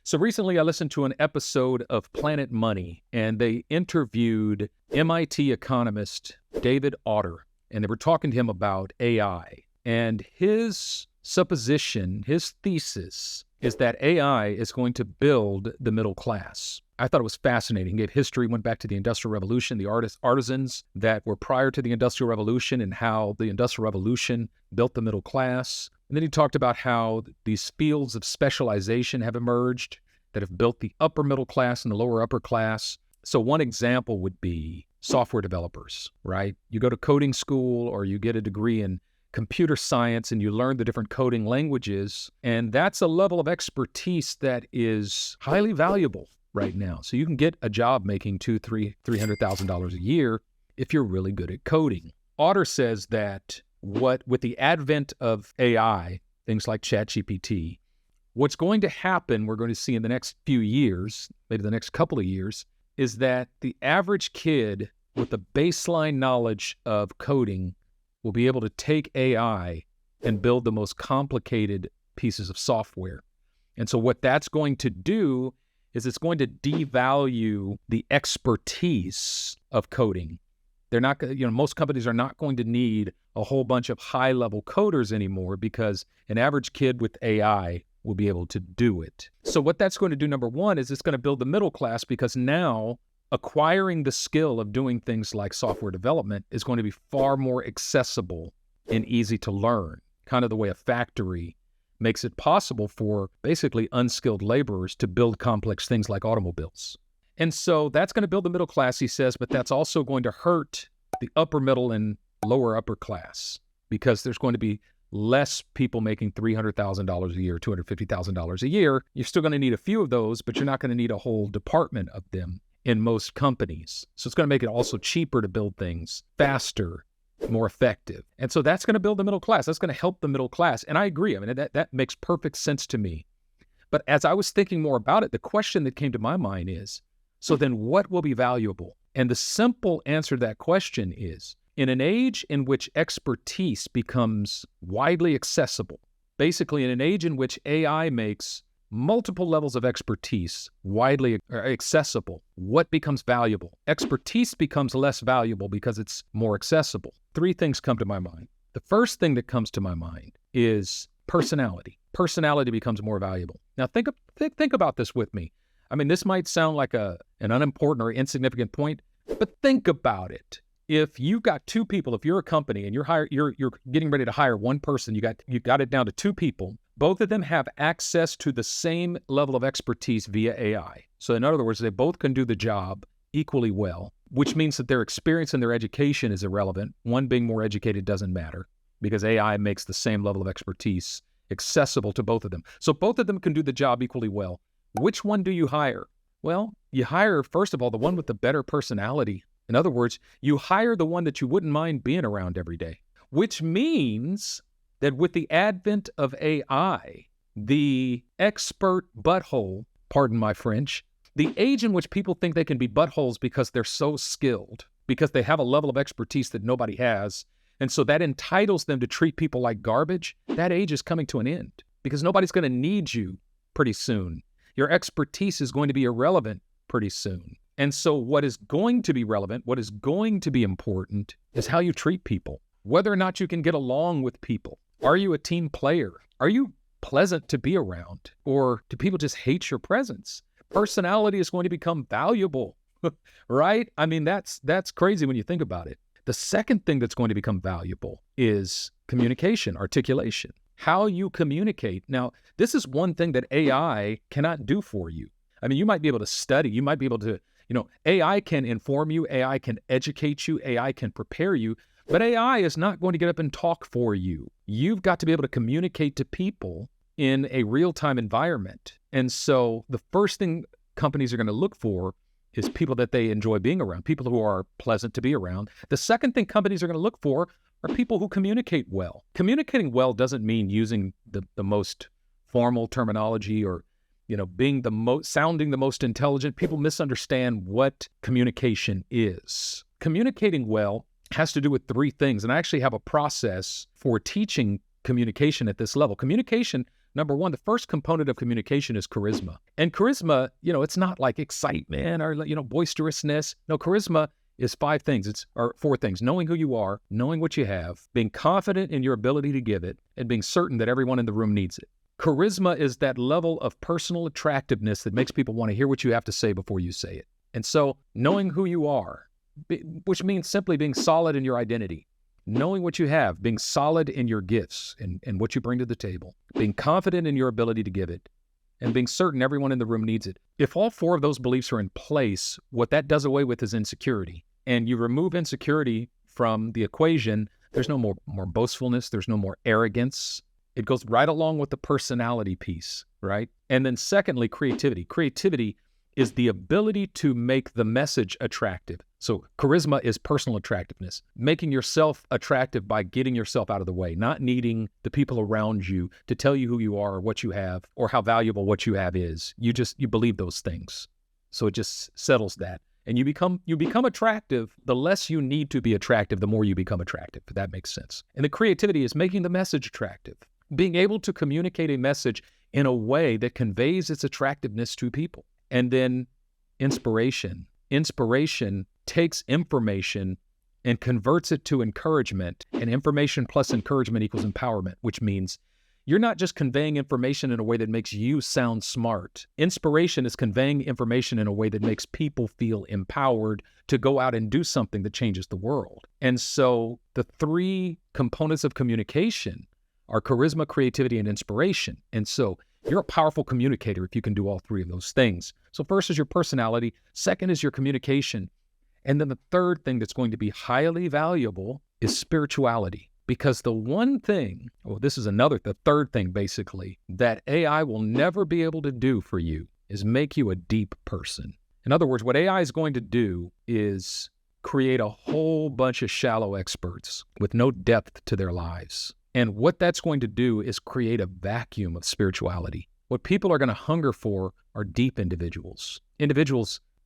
So recently I listened to an episode of Planet Money, and they interviewed MIT economist David Autor, and they were talking to him about AI. And his supposition, his thesis, is that AI is going to build the middle class. I thought it was fascinating. He gave history, went back to the Industrial Revolution, the artisans that were prior to the Industrial Revolution and how the Industrial Revolution built the middle class. And then he talked about how these fields of specialization have emerged that have built the upper middle class and the lower upper class. So one example would be software developers, right? You go to coding school or you get a degree in computer science and you learn the different coding languages. And that's a level of expertise that is highly valuable right now. So you can get a job making $300,000 a year if you're really good at coding. Autor says that with the advent of AI, things like ChatGPT, what's going to happen, we're going to see in the next few years, maybe the next couple of years, is that the average kid with a baseline knowledge of coding will be able to take AI and build the most complicated pieces of software. And so what that's going to do is it's going to devalue the expertise of coding. They're not, most companies are not going to need a whole bunch of high-level coders anymore because an average kid with AI will be able to do it. So what that's going to do, number one, is it's going to build the middle class because now acquiring the skill of doing things like software development is going to be far more accessible and easy to learn, kind of the way a factory makes it possible for basically unskilled laborers to build complex things like automobiles. And so that's going to build the middle class, he says, but that's also going to hurt the upper middle and lower upper class because there's going to be less people making $300,000 a year, $250,000 a year. You're still going to need a few of those, but you're not going to need a whole department of them in most companies. So it's going to make it also cheaper to build things, faster, more effective. And so that's going to build the middle class. That's going to help the middle class. And I agree. I mean, that makes perfect sense to me. But as I was thinking more about it, the question that came to my mind is, so then what will be valuable? And the simple answer to that question is, in an age in which expertise becomes widely accessible, basically in an age in which AI makes multiple levels of expertise widely accessible, what becomes valuable? Expertise becomes less valuable because it's more accessible. Three things come to my mind. The first thing that comes to my mind is personality. Personality becomes more valuable. Now think about this with me. I mean, this might sound like an unimportant or insignificant point, but think about it. If you've got two people, if you're a company and you're getting ready to hire one person, you got it down to two people. Both of them have access to the same level of expertise via AI. So in other words, they both can do the job equally well, which means that their experience and their education is irrelevant. One being more educated doesn't matter because AI makes the same level of expertise accessible to both of them. So both of them can do the job equally well. Which one do you hire? Well, you hire, first of all, the one with the better personality. In other words, you hire the one that you wouldn't mind being around every day, which means that with the advent of AI, the expert butthole, pardon my French, the age in which people think they can be buttholes because they're so skilled, because they have a level of expertise that nobody has, and so that entitles them to treat people like garbage, that age is coming to an end because nobody's going to need you pretty soon. Your expertise is going to be irrelevant pretty soon. And so what is going to be relevant, what is going to be important is how you treat people, whether or not you can get along with people. Are you a team player? Are you pleasant to be around? Or do people just hate your presence? Personality is going to become valuable, right? I mean, that's crazy when you think about it. The second thing that's going to become valuable is communication, articulation, how you communicate. Now, this is one thing that AI cannot do for you. I mean, you might be able to study, you might be able to, AI can inform you, AI can educate you, AI can prepare you, but AI is not going to get up and talk for you. You've got to be able to communicate to people in a real-time environment. And so the first thing companies are going to look for is people that they enjoy being around, people who are pleasant to be around. The second thing companies are going to look for are people who communicate well. Communicating well doesn't mean using the most formal terminology or being sounding the most intelligent. People misunderstand what communication is. Communicating well has to do with three things, and I actually have a process for teaching communication at this level. Communication Number one, the first component of communication is charisma. And charisma, it's not like excitement or, boisterousness. No, charisma is four things: knowing who you are, knowing what you have, being confident in your ability to give it, and being certain that everyone in the room needs it. Charisma is that level of personal attractiveness that makes people want to hear what you have to say before you say it. And so knowing who you are, which means simply being solid in your identity, knowing what you have, being solid in your gifts and what you bring to the table, being confident in your ability to give it, and being certain everyone in the room needs it. If all four of those beliefs are in place, what that does away with is insecurity. And you remove insecurity from the equation, there's no more boastfulness, there's no more arrogance. It goes right along with the personality piece, right? And then secondly, creativity. Creativity is the ability to make the message attractive. So charisma is personal attractiveness, making yourself attractive by getting yourself out of the way, not needing the people around you to tell you who you are or what you have or how valuable what you have is. You believe those things. So it just settles that. And you become attractive. The less you need to be attractive, the more you become attractive, if that makes sense. And the creativity is making the message attractive, being able to communicate a message in a way that conveys its attractiveness to people. And then inspiration. Inspiration takes information and converts it to encouragement. And information plus encouragement equals empowerment, which means you're not just conveying information in a way that makes you sound smart. Inspiration is conveying information in a way that makes people feel empowered to go out and do something that changes the world. And so the three components of communication are charisma, creativity, and inspiration. And so you're a powerful communicator if you can do all three of those things. So first is your personality. Second is your communication. And then the third thing that's going to be highly valuable is spirituality. Because the one thing, the third thing basically, that AI will never be able to do for you is make you a deep person. In other words, what AI is going to do is create a whole bunch of shallow experts with no depth to their lives. And what that's going to do is create a vacuum of spirituality. What people are going to hunger for are deep individuals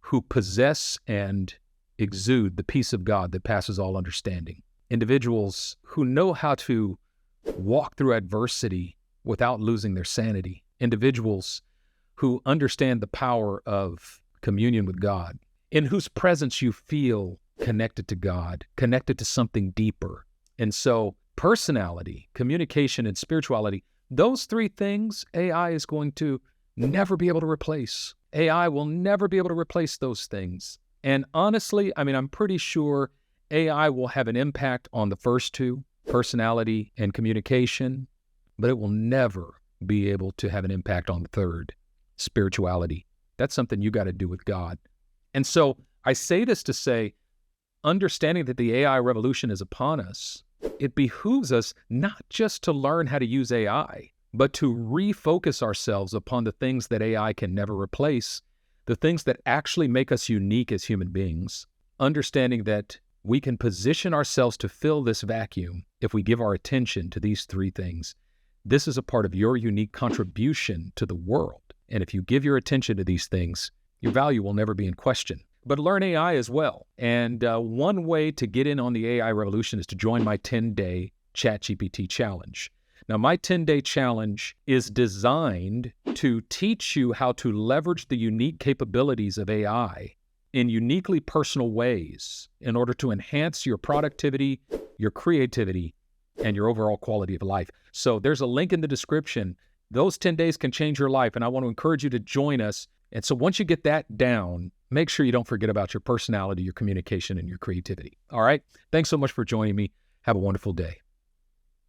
who possess and exude the peace of God that passes all understanding. Individuals who know how to walk through adversity without losing their sanity. Individuals who understand the power of communion with God, in whose presence you feel connected to God, connected to something deeper. And so personality, communication, and spirituality, those three things AI is going to never be able to replace. AI will never be able to replace those things. And honestly, I'm pretty sure AI will have an impact on the first two, personality and communication, but it will never be able to have an impact on the third, spirituality. That's something you got to do with God. And so I say this to say, understanding that the AI revolution is upon us, it behooves us not just to learn how to use AI, but to refocus ourselves upon the things that AI can never replace, the things that actually make us unique as human beings, understanding that we can position ourselves to fill this vacuum if we give our attention to these three things. This is a part of your unique contribution to the world. And if you give your attention to these things, your value will never be in question. But learn AI as well. And one way to get in on the AI revolution is to join my 10-day ChatGPT challenge. Now, my 10-day challenge is designed to teach you how to leverage the unique capabilities of AI in uniquely personal ways in order to enhance your productivity, your creativity, and your overall quality of life. So there's a link in the description. Those 10 days can change your life, and I want to encourage you to join us. And so once you get that down, make sure you don't forget about your personality, your communication, and your creativity. All right? Thanks so much for joining me. Have a wonderful day.